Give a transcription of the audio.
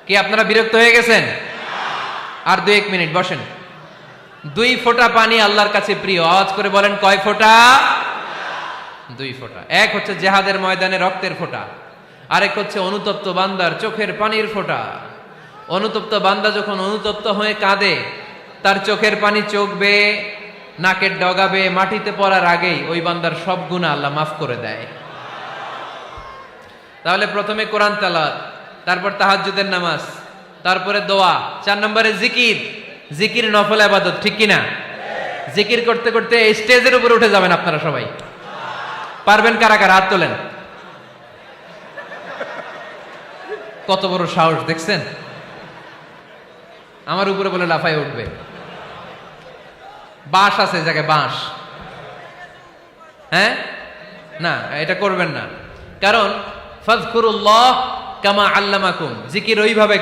কি আপনারা বিরক্ত হয়ে গেছেন? আর 2-1 মিনিট বসেন। 2 ফোঁটা পানি আল্লাহর কাছে প্রিয়। আওয়াজ করে বলেন, কয় ফোঁটা? 2 ফোঁটা। এক হচ্ছে জিহাদের ময়দানে রক্তের ফোঁটা, আরেক হচ্ছে অনুতপ্ত বান্দার চোখের পানির ফোঁটা। অনুতপ্ত বান্দা যখন অনুতপ্ত হয়ে কাঁদে, তার চোখের পানি চোখ বেয়ে নাকের ডগা বেয়ে মাটিতে পড়ার আগেই ওই বান্দার সব গুনাহ আল্লাহ মাফ করে দেয়। তাহলে প্রথমে কোরআন তেলাওয়াত, তারপর তাহাজ্জুদের নামাজ, তারপরে দোয়া, 4 নম্বরে জিকির। জিকির নফল ইবাদত, ঠিক কিনা? জিকির করতে করতে এই স্টেজের উপরে উঠে যাবেন আপনারা সবাই। পারবেন কারা কারা? হাত তোলেন। কত বড় সাহস দেখছেন? আমার উপরে বলে লাফায় উঠবে। বাঁশ আছে জায়গায়, বাঁশ। হ্যাঁ, না এটা করবেন না, কারণ ফাযকুরুল্লাহ কামা আল্লামাকুম, জিকির ওইভাবে